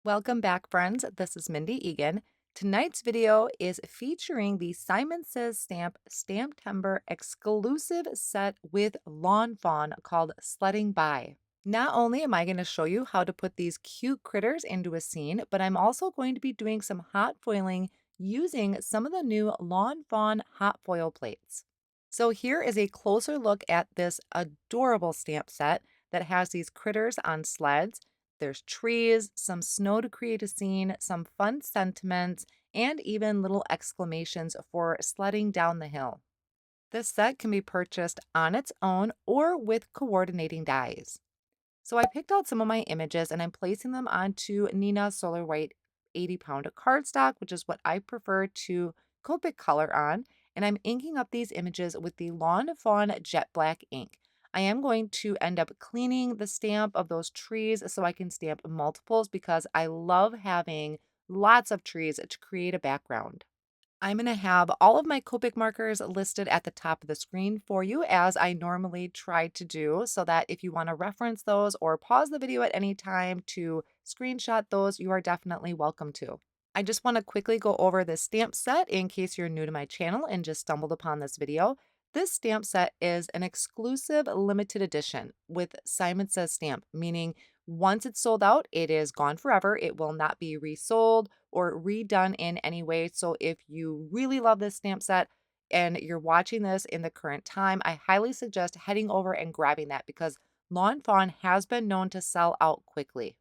Welcome back, friends. This is Mindy Eggen. Tonight's video is featuring the Says Stamp STAMPtember exclusive set with Lawn Fawn called Sledding By. Not only am I going to show you how to put these cute critters into a scene, but I'm also going to be doing some hot foiling using some of the new Lawn Fawn hot foil plates. So here is a closer look at this adorable stamp set that has these critters on sleds. There's trees, some snow to create a scene, some fun sentiments, and even little exclamations for sledding down the hill. This set can be purchased on its own or with coordinating dies. So I picked out some of my images and I'm placing them onto Neenah Solar White 80-pound cardstock, which is what I prefer to Copic color on. And I'm inking up these images with the Lawn Fawn Jet Black ink. I am going to end up cleaning the stamp of those trees so I can stamp multiples because I love having lots of trees to create a background. I'm going to have all of my Copic markers listed at the top of the screen for you as I normally try to do so that if you want to reference those or pause the video at any time to screenshot those, you are definitely welcome to. I just want to quickly go over this stamp set in case you're new to my channel and just stumbled upon this video. This stamp set is an exclusive limited edition with Simon Says Stamp, meaning once it's sold out, it is gone forever. It will not be resold or redone in any way. So if you really love this stamp set and you're watching this in the current time, I highly suggest heading over and grabbing that because Lawn Fawn has been known to sell out quickly.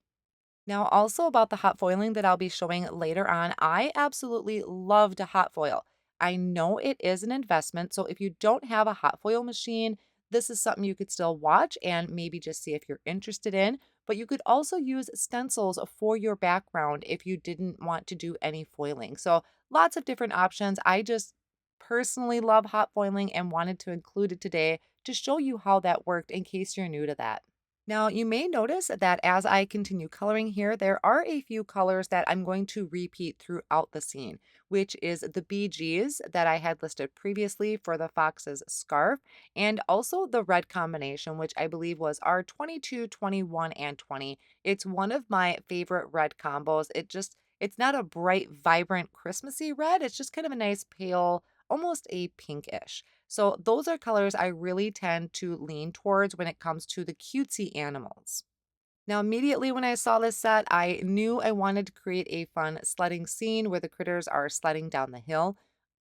Now, also about the hot foiling that I'll be showing later on, I absolutely love to hot foil. I know it is an investment, so if you don't have a hot foil machine, this is something you could still watch and maybe just see if you're interested in. But you could also use stencils for your background if you didn't want to do any foiling. So lots of different options. I just personally love hot foiling and wanted to include it today to show you how that worked in case you're new to that. Now, you may notice that as I continue coloring here, there are a few colors that I'm going to repeat throughout the scene, which is the BGs that I had listed previously for the fox's scarf, and also the red combination, which I believe was R22, 21, and 20. It's one of my favorite red combos. It's not a bright, vibrant, Christmassy red. It's just kind of a nice pale, almost a pinkish. So those are colors I really tend to lean towards when it comes to the cutesy animals. Now, immediately when I saw this set, I knew I wanted to create a fun sledding scene where the critters are sledding down the hill.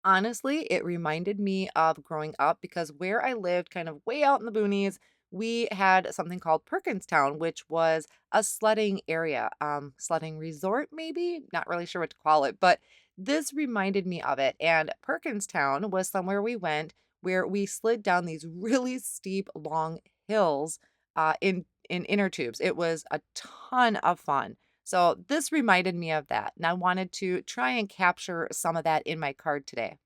Honestly, it reminded me of growing up because where I lived, kind of way out in the boonies, we had something called Perkinstown, which was a sledding area, sledding resort, maybe. Not really sure what to call it, but this reminded me of it. And Perkinstown was somewhere we went where we slid down these really steep, long hills in inner tubes. It was a ton of fun. So this reminded me of that, and I wanted to try and capture some of that in my card today.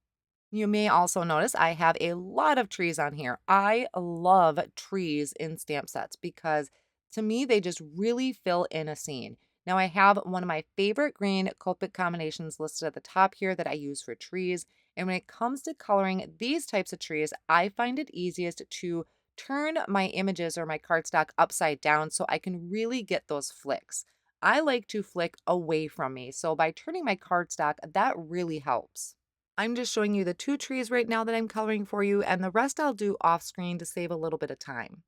You may also notice I have a lot of trees on here. I love trees in stamp sets because to me, they just really fill in a scene. Now, I have one of my favorite green Copic combinations listed at the top here that I use for trees. And when it comes to coloring these types of trees, I find it easiest to turn my images or my cardstock upside down so I can really get those flicks. I like to flick away from me. So by turning my cardstock, that really helps. I'm just showing you the two trees right now that I'm coloring for you, and the rest I'll do off screen to save a little bit of time.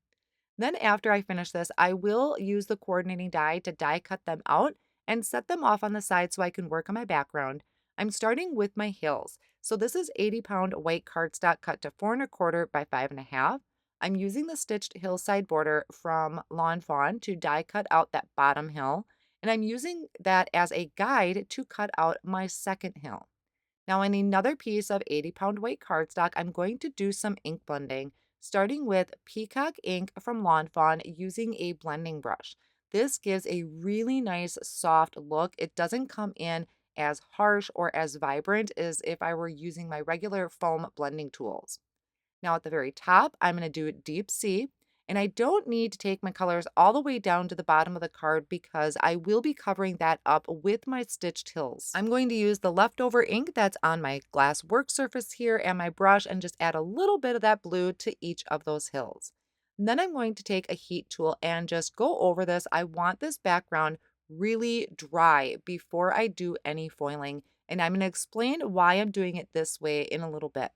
Then after I finish this, I will use the coordinating die to die cut them out and set them off on the side so I can work on my background. I'm starting with my hills. So this is 80-pound white cardstock cut to 4¼ by 5½. I'm using the stitched hillside border from Lawn Fawn to die cut out that bottom hill, and I'm using that as a guide to cut out my second hill. Now on another piece of 80-pound weight cardstock, I'm going to do some ink blending, starting with Peacock ink from Lawn Fawn using a blending brush. This gives a really nice soft look. It doesn't come in as harsh or as vibrant as if I were using my regular foam blending tools. Now at the very top, I'm going to do Deep Sea, and I don't need to take my colors all the way down to the bottom of the card because I will be covering that up with my stitched hills. I'm going to use the leftover ink that's on my glass work surface here and my brush and just add a little bit of that blue to each of those hills. And then I'm going to take a heat tool and just go over this. I want this background really dry before I do any foiling. And I'm going to explain why I'm doing it this way in a little bit.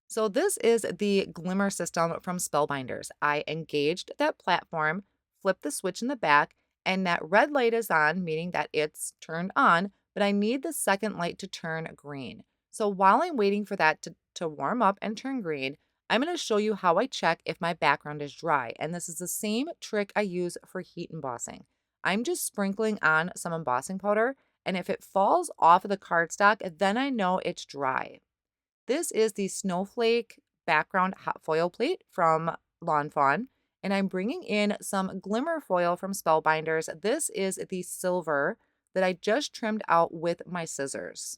So this is the glimmer system from Spellbinders. I engaged that platform, flipped the switch in the back, and that red light is on, meaning that it's turned on, but I need the second light to turn green. So while I'm waiting for that to warm up and turn green, I'm going to show you how I check if my background is dry. And this is the same trick I use for heat embossing. I'm just sprinkling on some embossing powder, and if it falls off of the cardstock, then I know it's dry. This is the Snowflake background hot foil plate from Lawn Fawn, and I'm bringing in some glimmer foil from Spellbinders. This is the silver that I just trimmed out with my scissors.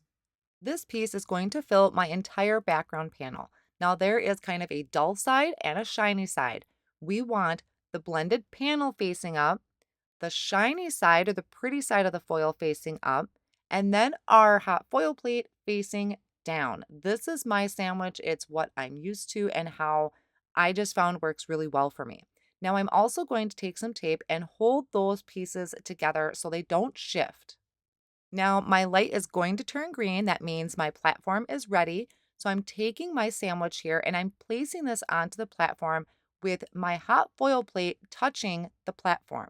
This piece is going to fill my entire background panel. Now there is kind of a dull side and a shiny side. We want the blended panel facing up, the shiny side or the pretty side of the foil facing up, and then our hot foil plate facing down. This is my sandwich. It's what I'm used to and how I just found works really well for me. Now I'm also going to take some tape and hold those pieces together so they don't shift. Now my light is going to turn green. That means my platform is ready. So I'm taking my sandwich here and I'm placing this onto the platform with my hot foil plate touching the platform.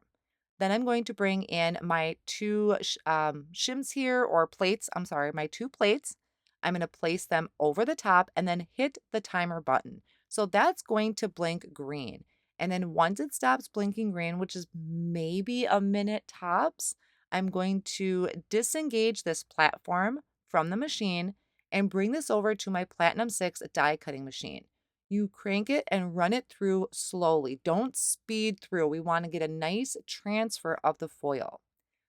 Then I'm going to bring in my two shims here, or plates. I'm sorry, my two plates. I'm going to place them over the top and then hit the timer button. So that's going to blink green. And then once it stops blinking green, which is maybe a minute tops, I'm going to disengage this platform from the machine and bring this over to my Platinum 6 die cutting machine. You crank it and run it through slowly. Don't speed through. We want to get a nice transfer of the foil.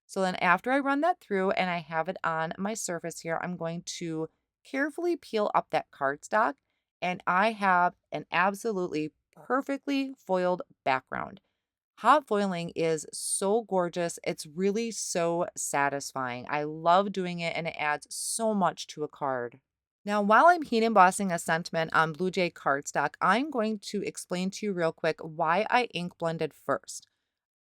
So then after I run that through and I have it on my surface here, I'm going to carefully peel up that cardstock, and I have an absolutely perfectly foiled background. Hot foiling is so gorgeous. It's really so satisfying. I love doing it and it adds so much to a card. Now, while I'm heat embossing a sentiment on Blue Jay cardstock, I'm going to explain to you real quick why I ink blended first.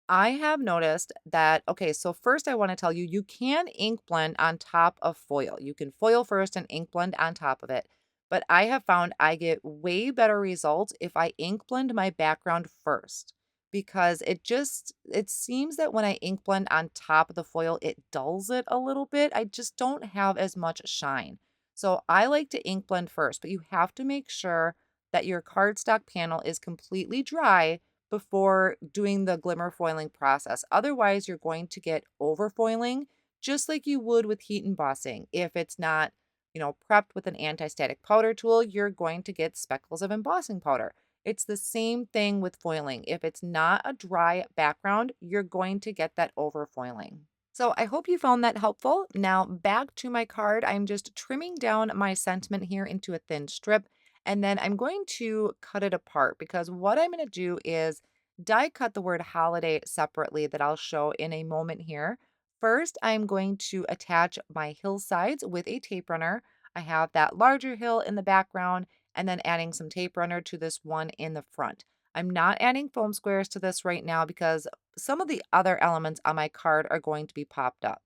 I have noticed that, okay, so first I want to tell you, you can ink blend on top of foil. You can foil first and ink blend on top of it. But I have found I get way better results if I ink blend my background first, because it seems that when I ink blend on top of the foil, it dulls it a little bit. I just don't have as much shine. So I like to ink blend first, but you have to make sure that your cardstock panel is completely dry before doing the glimmer foiling process. Otherwise, you're going to get over foiling just like you would with heat embossing. If it's not, prepped with an anti-static powder tool, you're going to get speckles of embossing powder. It's the same thing with foiling. If it's not a dry background, you're going to get that over foiling. So I hope you found that helpful. Now back to my card. I'm just trimming down my sentiment here into a thin strip, and then I'm going to cut it apart because what I'm going to do is die cut the word holiday separately that I'll show in a moment here. First, I'm going to attach my hillsides with a tape runner. I have that larger hill in the background and then adding some tape runner to this one in the front. I'm not adding foam squares to this right now because some of the other elements on my card are going to be popped up.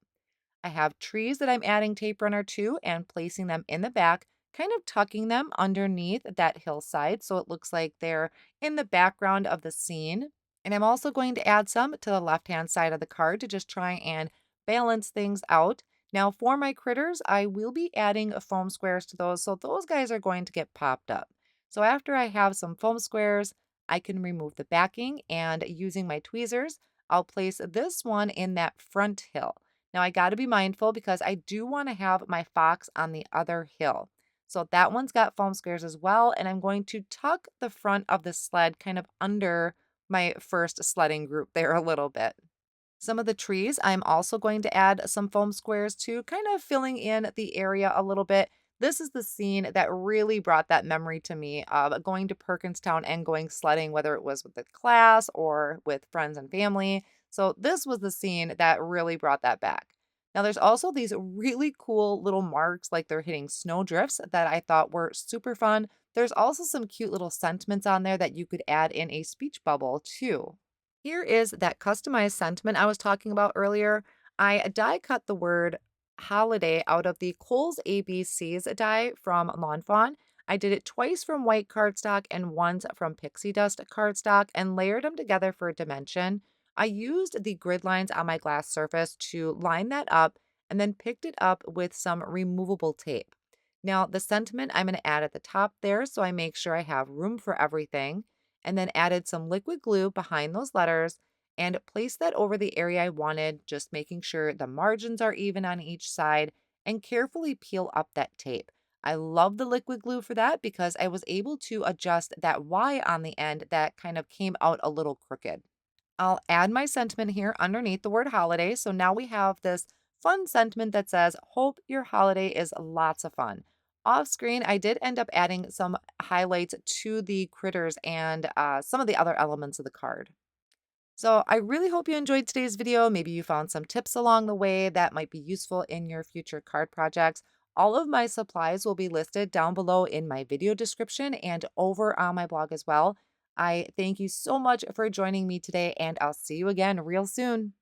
I have trees that I'm adding tape runner to and placing them in the back, kind of tucking them underneath that hillside so it looks like they're in the background of the scene. And I'm also going to add some to the left-hand side of the card to just try and balance things out. Now for my critters, I will be adding foam squares to those, so those guys are going to get popped up. So after I have some foam squares, I can remove the backing, and using my tweezers, I'll place this one in that front hill. Now I got to be mindful because I do want to have my fox on the other hill. So that one's got foam squares as well, and I'm going to tuck the front of the sled kind of under my first sledding group there a little bit. Some of the trees, I'm also going to add some foam squares to, kind of filling in the area a little bit. This is the scene that really brought that memory to me of going to Perkinstown and going sledding, whether it was with the class or with friends and family. So this was the scene that really brought that back. Now there's also these really cool little marks like they're hitting snow drifts that I thought were super fun. There's also some cute little sentiments on there that you could add in a speech bubble too. Here is that customized sentiment I was talking about earlier. I die cut the word holiday out of the Kohl's ABCs die from Lawn Fawn. I did it twice from white cardstock and once from pixie dust cardstock and layered them together for dimension. I used the grid lines on my glass surface to line that up and then picked it up with some removable tape. Now, the sentiment I'm going to add at the top there so I make sure I have room for everything, and then added some liquid glue behind those letters and place that over the area I wanted, just making sure the margins are even on each side and carefully peel up that tape. I love the liquid glue for that because I was able to adjust that Y on the end that kind of came out a little crooked. I'll add my sentiment here underneath the word holiday. So now we have this fun sentiment that says, Hope your holiday is lots of fun. Off screen, I did end up adding some highlights to the critters and some of the other elements of the card. So I really hope you enjoyed today's video. Maybe you found some tips along the way that might be useful in your future card projects. All of my supplies will be listed down below in my video description and over on my blog as well. I thank you so much for joining me today, and I'll see you again real soon.